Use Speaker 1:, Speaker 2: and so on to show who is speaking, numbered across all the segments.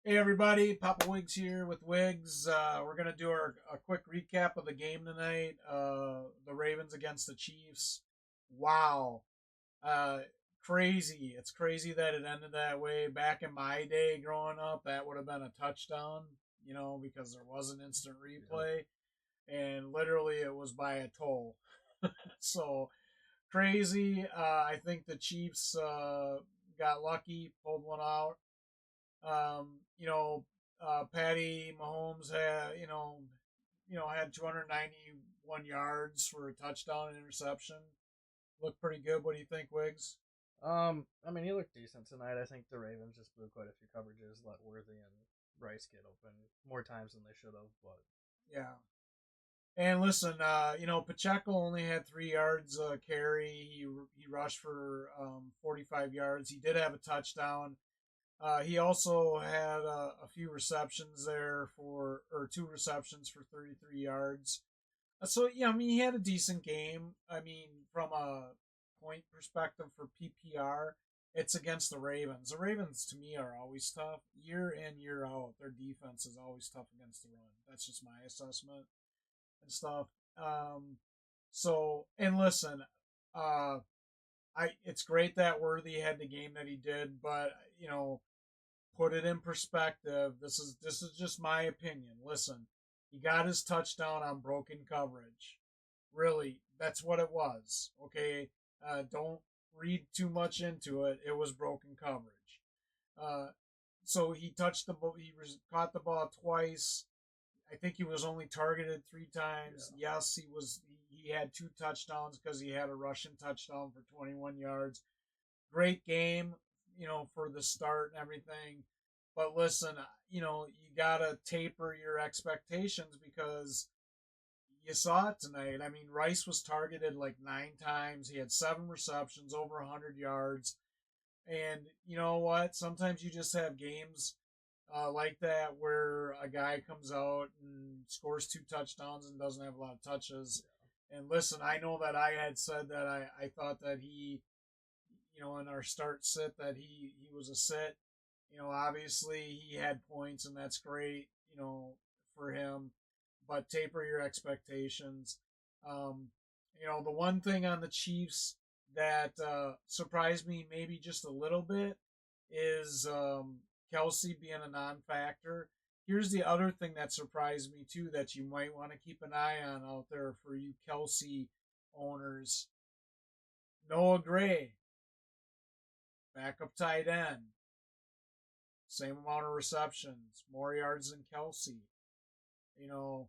Speaker 1: Hey everybody, Papa Wiggs here with Wiggs. We're gonna do a quick recap of the game tonight. The Ravens against the Chiefs. Wow, uh, crazy! It's crazy that it ended that way. Back in my day, growing up, that would have been a touchdown. Because there was an instant replay, and literally it was by a toe. So crazy. I think the Chiefs got lucky, pulled one out. Um, you know, Patty Mahomes had 291 yards for a touchdown and interception. Looked pretty good. What do you think, Wiggs?
Speaker 2: He looked decent tonight. I think the Ravens just blew quite a few coverages, let Worthy and Rice get open more times than they should have. But
Speaker 1: Yeah. And listen, Pacheco only had 3 yards carry. He rushed for 45 yards. He did have a touchdown. He also had a few receptions there or 2 receptions for 33 yards. So yeah, I mean he had a decent game. I mean from a point perspective for PPR, it's against the Ravens. The Ravens to me are always tough year in year out. Their defense is always tough against the run. That's just my assessment and stuff. Um, so and listen, uh, it's great that Worthy had the game that he did, but put it in perspective. This is just my opinion. Listen, he got his touchdown on broken coverage. Really, that's what it was. Okay, don't read too much into it. It was broken coverage. Uh, so he touched the ball. Caught the ball twice. I think he was only targeted 3 times. Yeah. Yes, he was. He had 2 touchdowns because he had a rushing touchdown for 21 yards. Great game, for the start and everything. But listen, you gotta taper your expectations because you saw it tonight. I mean, Rice was targeted like 9 times. He had 7 receptions, over 100 yards. And you know what? Sometimes you just have games like that where a guy comes out and scores 2 touchdowns and doesn't have a lot of touches. And listen, I know that I had said that I thought that he, in our start sit, that he was a sit. Obviously he had points and that's great, for him, but taper your expectations. Um, the one thing on the Chiefs that surprised me maybe just a little bit is Kelsey being a non-factor. Here's the other thing that surprised me too that you might want to keep an eye on out there for you Kelsey owners. Noah Gray, backup tight end, same amount of receptions, more yards than Kelsey. You know,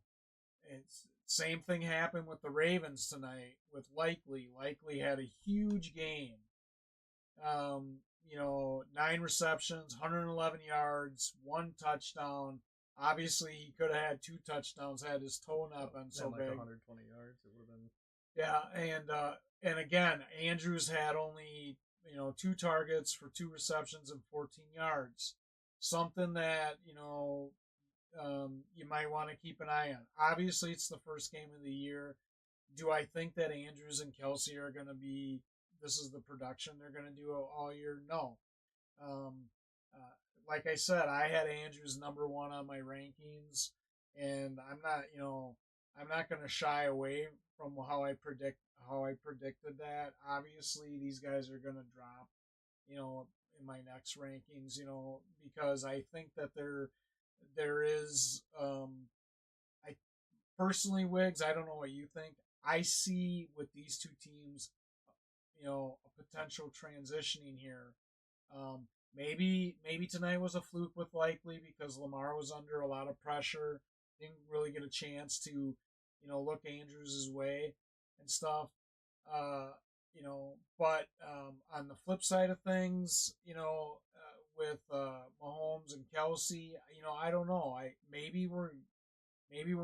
Speaker 1: it's same thing happened with the Ravens tonight with Likely. Likely had a huge game. 9 receptions, 111 yards, 1 touchdown. Obviously, he could have had 2 touchdowns had his toe not been so
Speaker 2: like
Speaker 1: big.
Speaker 2: 120 yards, it would have been.
Speaker 1: Yeah, and again, Andrews had only 2 targets for 2 receptions and 14 yards. Something that you might want to keep an eye on. Obviously, it's the first game of the year. Do I think that Andrews and Kelsey are going to be? This is the production they're going to do all year? No. Um, uh, like I said, I had Andrews number 1 on my rankings, and I'm not going to shy away from how I predicted that. Obviously, these guys are going to drop, in my next rankings, because I think that there is I personally, Wiggs, I don't know what you think. I see with these two teams, a potential transitioning here. Maybe tonight was a fluke with Likely because Lamar was under a lot of pressure, didn't really get a chance to, look Andrews' way and stuff. But on the flip side of things, with Mahomes and Kelsey, I don't know. Maybe we're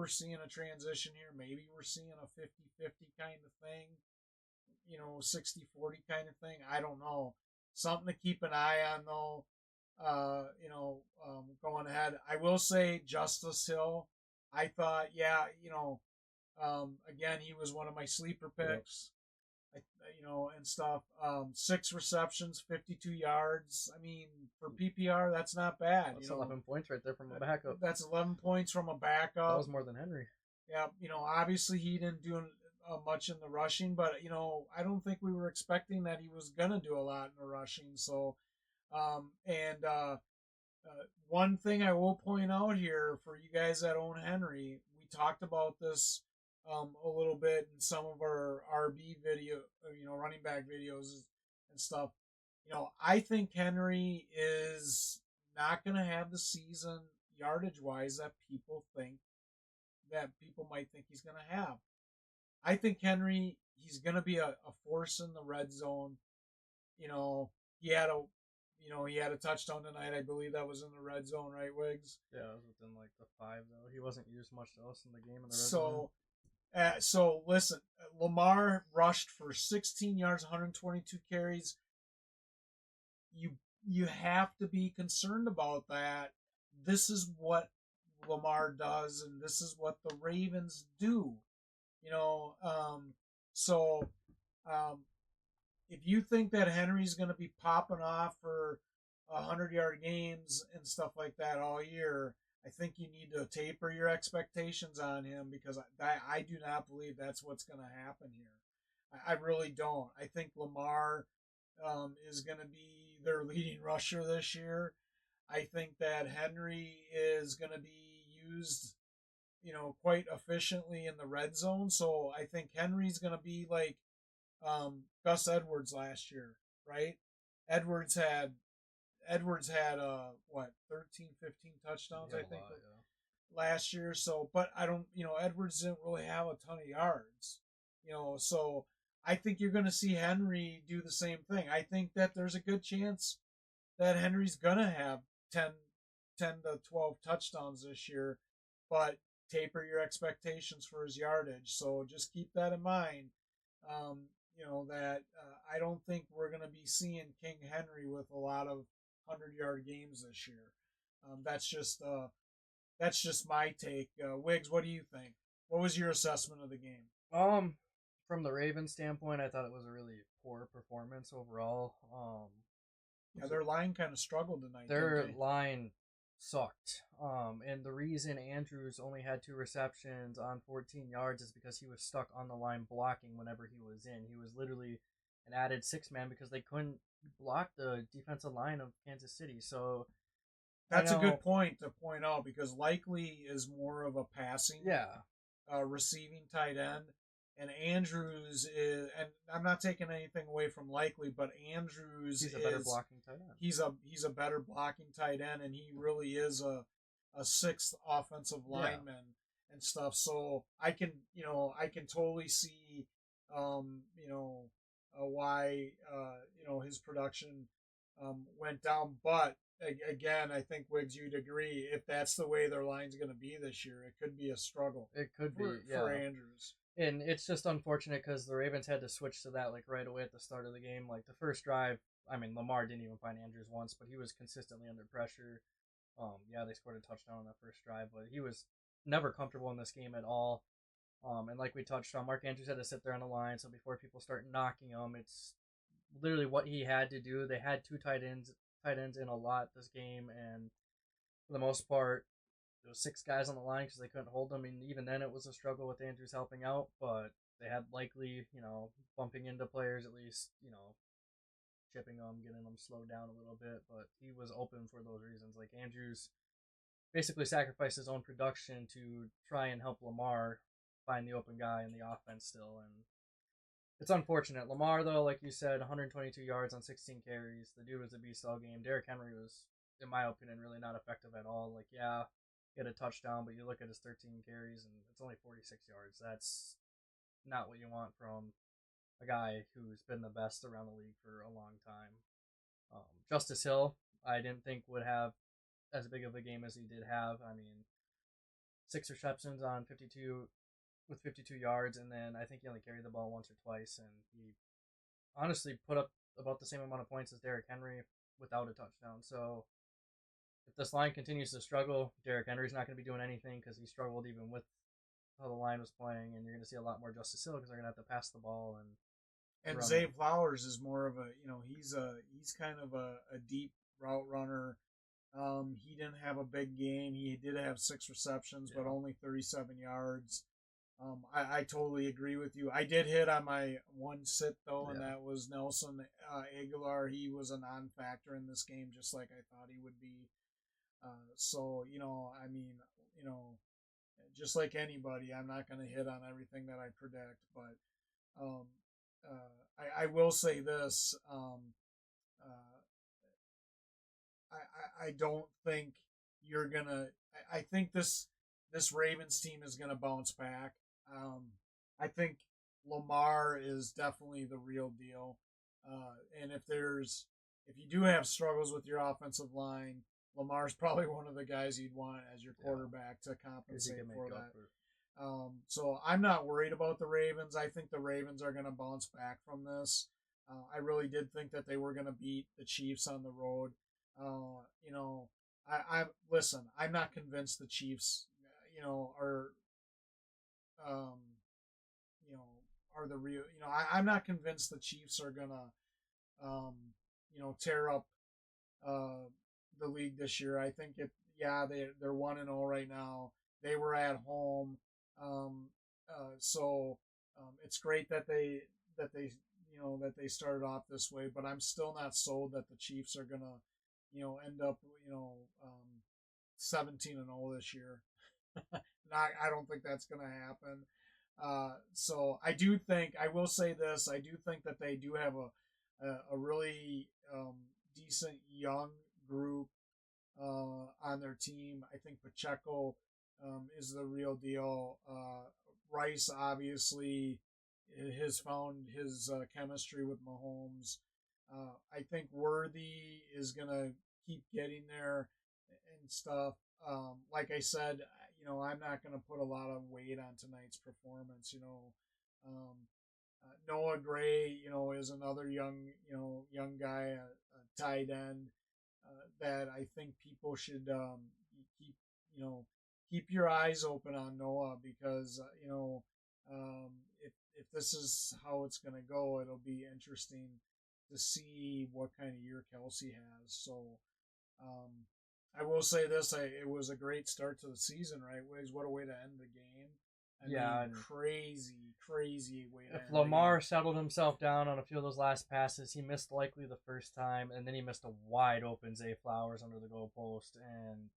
Speaker 1: seeing a transition here. Maybe we're seeing a 50-50 kind of thing, 60-40 kind of thing. I don't know. Something to keep an eye on, though, going ahead. I will say Justice Hill. I thought, yeah, again, he was one of my sleeper picks. and stuff. 6 receptions, 52 yards. I mean, for PPR, that's not bad.
Speaker 2: That's 11 points right there from a backup.
Speaker 1: That's 11 points from a
Speaker 2: That
Speaker 1: backup.
Speaker 2: was more than Henry.
Speaker 1: Yeah, obviously he didn't do much in the rushing, but I don't think we were expecting that he was gonna do a lot in the rushing. So, and one thing I will point out here for you guys that own Henry, we talked about this a little bit in some of our RB video, running back videos and stuff. I think Henry is not going to have the season yardage wise that people might think he's going to have. I think Henry, he's going to be a force in the red zone. You know, he had a he had a touchdown tonight. I believe that was in the red zone, right, Wiggs?
Speaker 2: Yeah, it was within like the 5 though. He wasn't used much else in the game in the red
Speaker 1: zone. So listen, Lamar rushed for 16 yards, 122 carries. You have to be concerned about that. This is what Lamar does, and this is what the Ravens do. You know, so if you think that Henry's going to be popping off for 100-yard games and stuff like that all year, I think you need to taper your expectations on him because I do not believe that's what's going to happen here. I really don't. I think Lamar is going to be their leading rusher this year. I think that Henry is going to be used, quite efficiently in the red zone. So I think Henry's going to be like Gus Edwards last year, right? Edwards had what 13, 15 touchdowns, I think, last year. So, but I don't, Edwards didn't really have a ton of yards, so I think you're going to see Henry do the same thing. I think that there's a good chance that Henry's going to have 10 to 12 touchdowns this year, but taper your expectations for his yardage. So just keep that in mind. That I don't think we're going to be seeing King Henry with a lot of 100-yard games this year. That's just my take. Wiggs, what do you think? What was your assessment of the game?
Speaker 2: From the Ravens standpoint, I thought it was a really poor performance overall.
Speaker 1: Yeah, their line kind of struggled tonight.
Speaker 2: Their line sucked. And the reason Andrews only had 2 receptions on 14 yards is because he was stuck on the line blocking whenever he was in. He was literally an added 6-man because they couldn't block the defensive line of Kansas City. So
Speaker 1: that's a good point to point out because Likely is more of a passing, receiving tight end. And Andrews is, and I'm not taking anything away from Likely, but Andrews
Speaker 2: he's a better blocking tight end.
Speaker 1: He's a better blocking tight end, and he really is a 6th offensive lineman and stuff. So I can totally see why his production went down. But again, I think Wiggs, you'd agree if that's the way their line's going to be this year, it could be a struggle.
Speaker 2: It could be
Speaker 1: for Andrews.
Speaker 2: And it's just unfortunate because the Ravens had to switch to that like right away at the start of the game. Like the first drive, I mean, Lamar didn't even find Andrews once, but he was consistently under pressure. They scored a touchdown on that first drive, but he was never comfortable in this game at all. And like we touched on, Mark Andrews had to sit there on the line. So before people start knocking him, it's literally what he had to do. They had 2 tight ends in a lot this game, and for the most part, there was 6 guys on the line because they couldn't hold them. And even then, it was a struggle with Andrews helping out. But they had Likely, bumping into players, at least, chipping them, getting them slowed down a little bit. But he was open for those reasons. Like Andrews basically sacrificed his own production to try and help Lamar find the open guy in the offense still. And it's unfortunate. Lamar, though, like you said, 122 yards on 16 carries. The dude was a beast all game. Derrick Henry was, in my opinion, really not effective at all. Like, yeah, he had a touchdown, but you look at his 13 carries and it's only 46 yards. That's not what you want from a guy who's been the best around the league for a long time. Justice Hill, I didn't think would have as big of a game as he did have. I mean, 6 receptions on 52 with 52 yards, and then I think he only carried the ball once or twice, and he honestly put up about the same amount of points as Derrick Henry without a touchdown. So if this line continues to struggle, Derrick Henry's not going to be doing anything because he struggled even with how the line was playing, and you're going to see a lot more Justice Hill because they're going to have to pass the ball, and
Speaker 1: And
Speaker 2: run it.
Speaker 1: Zay Flowers is more of a, he's kind of a deep route runner. He didn't have a big game. He did have 6 receptions, but
Speaker 2: Yeah,
Speaker 1: only 37 yards. I totally agree with you. I did hit on my one sit though, and
Speaker 2: yeah.
Speaker 1: that was Nelson Aguilar. He was a non-factor in this game, just like I thought he would be. So I mean, you know, just like anybody, I'm not going to hit on everything that I predict, but um, I will say this: uh, I don't think you're gonna. I think this Ravens team is gonna bounce back. Um, I think Lamar is definitely the real deal. And if you do have struggles with your offensive line, Lamar's probably one of the guys you'd want as your
Speaker 2: Yeah,
Speaker 1: quarterback to
Speaker 2: because he
Speaker 1: compensate
Speaker 2: can make
Speaker 1: for
Speaker 2: up
Speaker 1: that.
Speaker 2: for.
Speaker 1: So I'm not worried about the Ravens. I think the Ravens are going to bounce back from this. I really did think that they were going to beat the Chiefs on the road. Uh, you know, I listen. I'm not convinced the Chiefs, are um, you know, are the real. I'm not convinced the Chiefs are gonna, um, tear up uh, the league this year. I think it. Yeah, they're 1-0 right now. They were at home, um, so it's great that they started off this way. But I'm still not sold that the Chiefs are gonna, end up 17-0 this year. Not, I don't think that's gonna happen. So I will say this: I do think that they do have a really decent young group on their team. I think Pacheco is the real deal. Rice obviously has found his chemistry with Mahomes. I think Worthy is gonna keep getting there and stuff. Like I said, I'm not gonna put a lot of weight on tonight's performance. Noah Gray, is another young guy, a tight end that I think people should keep, you know, keep your eyes open on Noah because um, if this is how it's going to go, it'll be interesting to see what kind of year Kelsey has. So um, I will say this: it was a great start to the season, right? Wigs, what a way to end the game! I
Speaker 2: Yeah,
Speaker 1: mean,
Speaker 2: and
Speaker 1: crazy, crazy way to
Speaker 2: if
Speaker 1: end the game.
Speaker 2: Lamar settled himself down on a few of those last passes, he missed likely the first time, and then he missed a wide open Zay Flowers under the goalpost. And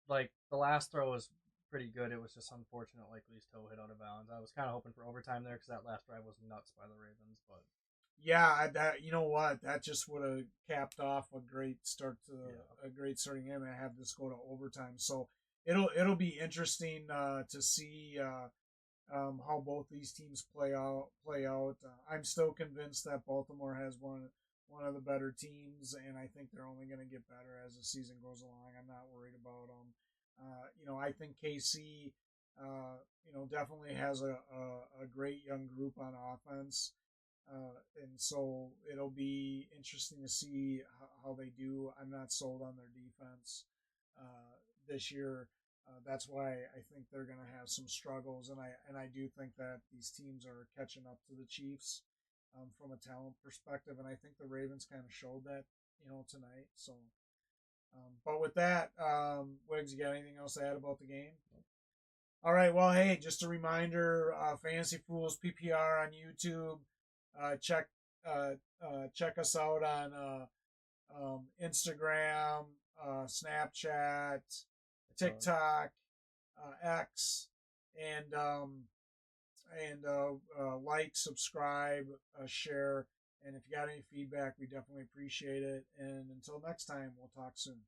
Speaker 2: like the last throw was pretty good. It was just unfortunate, likely his toe hit out of bounds. I was kind of hoping for overtime there because that last drive was nuts by the Ravens, but
Speaker 1: Yeah, that you know what, that just would have capped off a great start to
Speaker 2: yeah,
Speaker 1: a great starting game and have this go to overtime. So it'll be interesting to see how both these teams play out. I'm still convinced that Baltimore has one of the better teams, and I think they're only going to get better as the season goes along. I'm not worried about them. I think KC, definitely has a great young group on offense. And so it'll be interesting to see how they do. I'm not sold on their defense this year. That's why I think they're going to have some struggles, and I do think that these teams are catching up to the Chiefs from a talent perspective, and I think the Ravens kind of showed that tonight. So, but with that, Wiggs, you got anything else to add about the game? All right. Well, hey, just a reminder: Fantasy Fools PPR on YouTube. Uh, check check us out on Instagram, Snapchat,
Speaker 2: TikTok.
Speaker 1: TikTok, X, and like, subscribe, share, and if you got any feedback, we definitely appreciate it. And until next time, we'll talk soon.